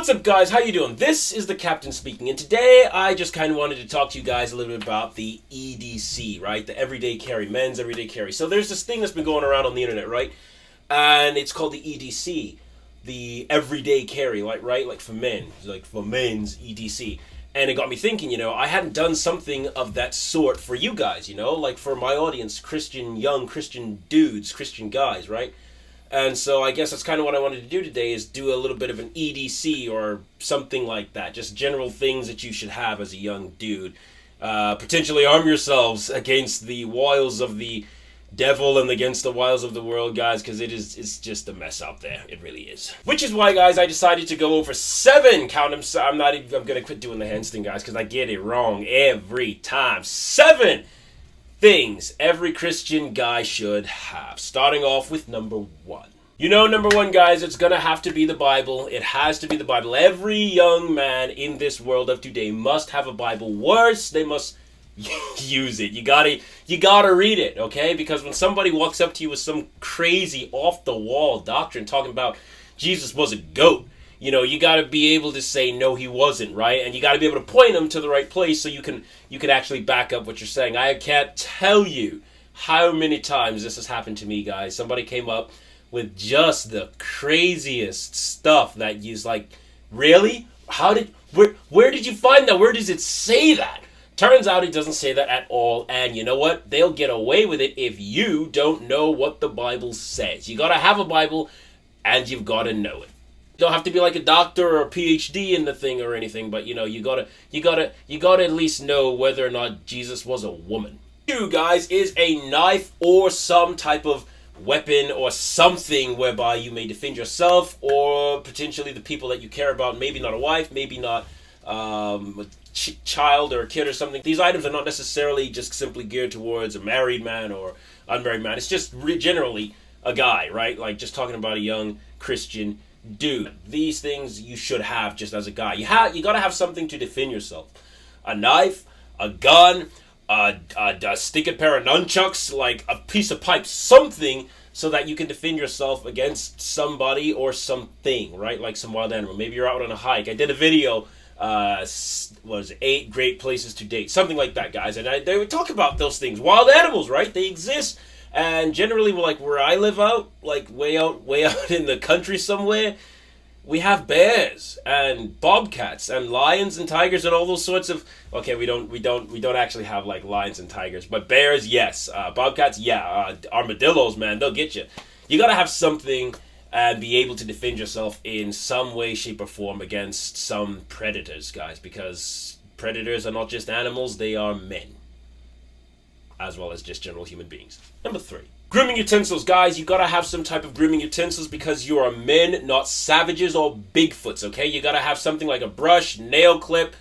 What's up, guys? How you doing? This is the Captain speaking, and today I just kind of wanted to talk to you guys a little bit about the EDC, right? The everyday carry, men's everyday carry. So there's this thing that's been going around on the internet, right? And it's called the EDC, the everyday carry, like, right? Like for men, like for men's EDC. And it got me thinking, I hadn't done something of that sort for you guys, like for my audience, young Christian dudes, Christian guys, right? And so I guess that's kind of what I wanted to do today, is do a little bit of an EDC or something like that. Just general things that you should have as a young dude. Potentially arm yourselves against the wiles of the devil and against the wiles of the world, guys, because it's just a mess out there. It really is. Which is why, guys, I decided to go over 7, count them, I'm going to quit doing the hands thing, guys, because I get it wrong every time. 7 things every Christian guy should have. Starting off with number 1. Number 1, guys, it's going to have to be the Bible. It has to be the Bible. Every young man in this world of today must have a Bible. Worse, they must use it. You gotta read it, okay? Because when somebody walks up to you with some crazy off-the-wall doctrine talking about Jesus was a goat, you got to be able to say, no, he wasn't, right? And you got to be able to point them to the right place so you can actually back up what you're saying. I can't tell you how many times this has happened to me, guys. Somebody came up with just the craziest stuff that you's like, really? Where did you find that? Where does it say that? Turns out it doesn't say that at all, and you know what? They'll get away with it if you don't know what the Bible says. You got to have a Bible, and you've got to know it. You don't have to be like a doctor or a PhD in the thing or anything, but you gotta at least know whether or not Jesus was a woman. 2, guys, is a knife or some type of weapon or something whereby you may defend yourself or potentially the people that you care about. Maybe not a wife, maybe not a child or a kid or something. These items are not necessarily just simply geared towards a married man or unmarried man. It's just generally a guy, right? Like just talking about a young Christian dude. These things you should have just as a guy. You gotta have something to defend yourself. A knife, a gun, a stinking pair of nunchucks, like a piece of pipe, something so that you can defend yourself against somebody or something, right? Like some wild animal. Maybe you're out on a hike. I did a video, was 8 great places to date, something like that, guys. And they would talk about those things. Wild animals, right? They exist. And generally, like where I live out, like way out in the country somewhere, we have bears and bobcats and lions and tigers and all those sorts of. Okay, we don't actually have like lions and tigers, but bears, yes. Bobcats, yeah. Armadillos, man, they'll get you. You gotta have something and be able to defend yourself in some way, shape, or form against some predators, guys, because predators are not just animals, they are men, as well as just general human beings. Number 3. Grooming utensils, guys. You gotta have some type of grooming utensils because you are men, not savages or Bigfoots, okay? You gotta have something like a brush, nail clip,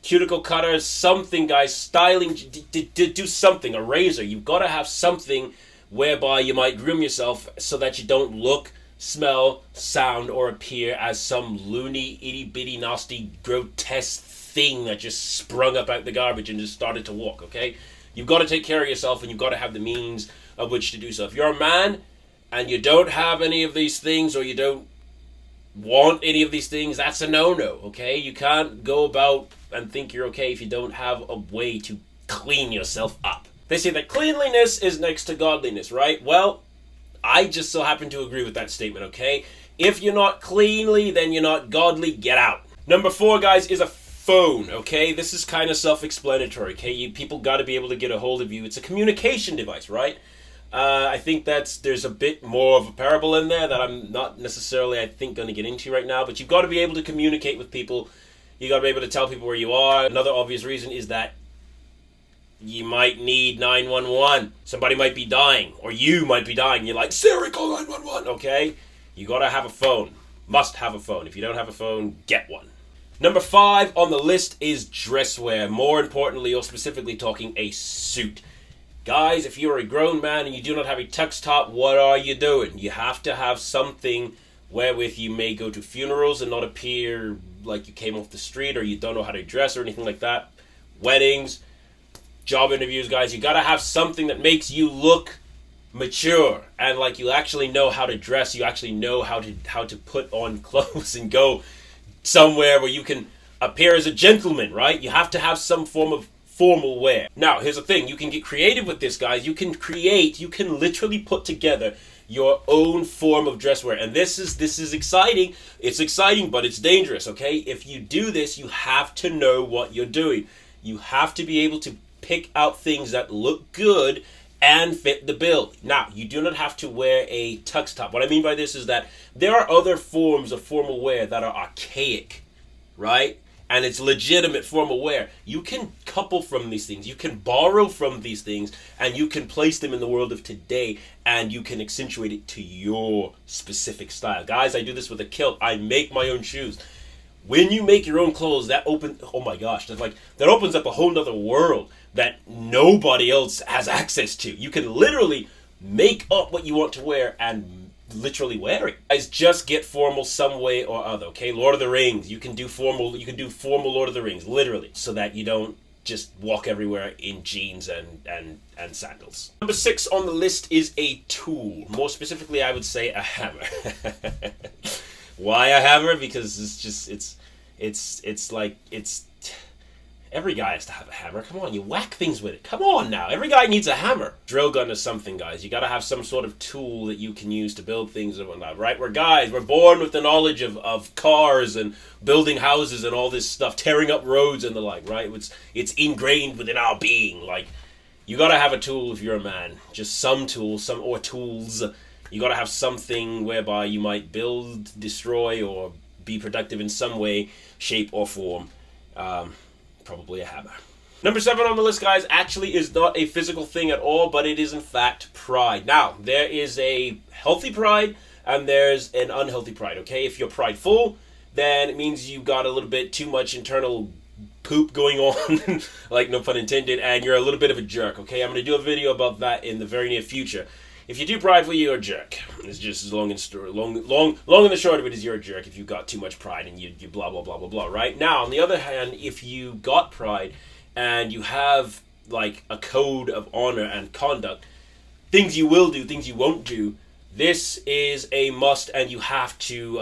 cuticle cutter, something, guys. Styling, do something, a razor. You've gotta have something whereby you might groom yourself so that you don't look, smell, sound, or appear as some loony, itty-bitty, nasty, grotesque thing that just sprung up out the garbage and just started to walk, okay? You've got to take care of yourself, and you've got to have the means of which to do so. If you're a man and you don't have any of these things, or you don't want any of these things, that's a no-no, okay? You can't go about and think you're okay if you don't have a way to clean yourself up. They say that cleanliness is next to godliness, right? Well, I just so happen to agree with that statement, okay? If you're not cleanly, then you're not godly. Get out. Number 4, guys, is a phone, okay? This is kind of self-explanatory, okay? People got to be able to get a hold of you. It's a communication device, right? I think there's a bit more of a parable in there that I'm not necessarily, I think, going to get into right now, but you've got to be able to communicate with people. You got to be able to tell people where you are. Another obvious reason is that you might need 911. Somebody might be dying, or you might be dying. You're like, Siri, call 911, okay? You got to have a phone. Must have a phone. If you don't have a phone, get one. Number 5 on the list is dress wear. More importantly, or specifically talking, a suit. Guys, if you're a grown man and you do not have a tux top, what are you doing? You have to have something wherewith you may go to funerals and not appear like you came off the street or you don't know how to dress or anything like that. Weddings, job interviews, guys, you gotta have something that makes you look mature and like you actually know how to dress. You actually know how to put on clothes and go somewhere where you can appear as a gentleman, right? You have to have some form of formal wear. Now, here's the thing. You can get creative with this, guys. You can literally put together your own form of dress wear. And this is exciting. It's exciting, but it's dangerous, okay? If you do this, you have to know what you're doing. You have to be able to pick out things that look good and fit the bill. Now, you do not have to wear a tux top. What I mean by this is that there are other forms of formal wear that are archaic, right? And it's legitimate formal wear. You can couple from these things. You can borrow from these things, and you can place them in the world of today, and you can accentuate it to your specific style. Guys, I do this with a kilt. I make my own shoes. When you make your own clothes, that oh my gosh, that opens up a whole nother world that nobody else has access to. You can literally make up what you want to wear and literally wear it. Guys, just get formal some way or other, okay? Lord of the Rings, you can do formal Lord of the Rings, literally, so that you don't just walk everywhere in jeans and sandals. Number 6 on the list is a tool. More specifically, I would say a hammer. Why a hammer? Because every guy has to have a hammer. Come on, you whack things with it. Come on now, every guy needs a hammer. Drill gun is something, guys. You gotta have some sort of tool that you can use to build things and whatnot, right? We're born with the knowledge of cars and building houses and all this stuff, tearing up roads and the like, right? It's ingrained within our being. Like, you gotta have a tool if you're a man. Just some tool, tools. You gotta have something whereby you might build, destroy, or be productive in some way, shape, or form. Probably a hammer. Number 7 on the list, guys, actually is not a physical thing at all, but it is in fact pride. Now, there is a healthy pride and there's an unhealthy pride, okay? If you're prideful, then it means you got a little bit too much internal poop going on, like no pun intended, and you're a little bit of a jerk, okay? I'm going to do a video about that in the very near future. If you're too prideful, you're a jerk. It's just as long and the short of it is you're a jerk if you got too much pride and you blah, blah, blah, blah, blah, right? Now, on the other hand, if you got pride and you have, like, a code of honor and conduct, things you will do, things you won't do, this is a must, and you have to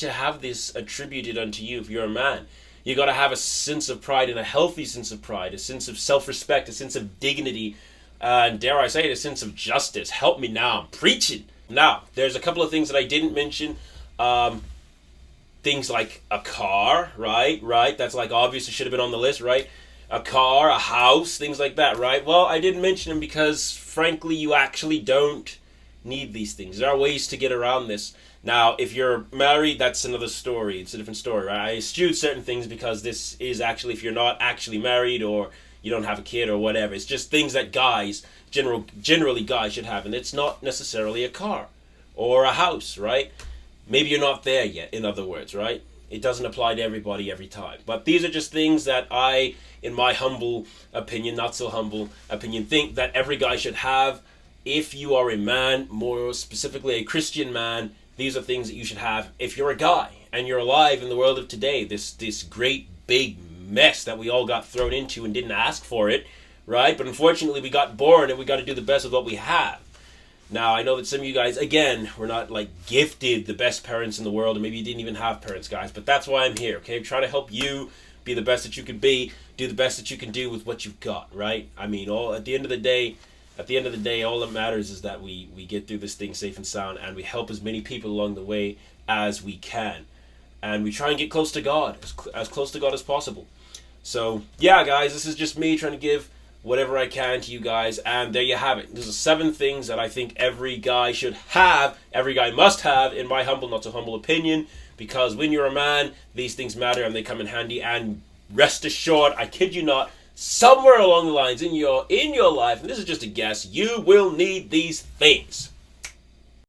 have this attributed unto you if you're a man. You got to have a sense of pride, and a healthy sense of pride, a sense of self-respect, a sense of dignity, and dare I say it, a sense of justice. Help me now, I'm preaching. Now, there's a couple of things that I didn't mention. Things like a car, right? That's like obvious, it should have been on the list, right? A car, a house, things like that, right? Well, I didn't mention them because, frankly, you actually don't need these things. There are ways to get around this. Now, if you're married, that's another story. It's a different story, right? I eschewed certain things because this is actually, if you're not actually married or you don't have a kid or whatever, it's just things that guys, generally guys should have, and it's not necessarily a car or a house, right? Maybe you're not there yet, in other words, right? It doesn't apply to everybody every time. But these are just things that I, in my humble opinion, not so humble opinion, think that every guy should have. If you are a man, more specifically a Christian man, these are things that you should have if you're a guy and you're alive in the world of today. This great big mess that we all got thrown into and didn't ask for it, right? But unfortunately we got born and we got to do the best with what we have. Now, I know that some of you guys, again, we're not like gifted the best parents in the world, and maybe you didn't even have parents, guys, but that's why I'm here, okay? I'm trying to help you be the best that you can be, do the best that you can do with what you've got, right? I mean, at the end of the day, all that matters is that we get through this thing safe and sound, and we help as many people along the way as we can. And we try and get close to God, as close to God as possible. So, yeah, guys, this is just me trying to give whatever I can to you guys, and there you have it. There's 7 things that I think every guy should have, every guy must have, in my humble, not so humble opinion, because when you're a man, these things matter and they come in handy, and rest assured, I kid you not, somewhere along the lines in your life, and this is just a guess, you will need these things.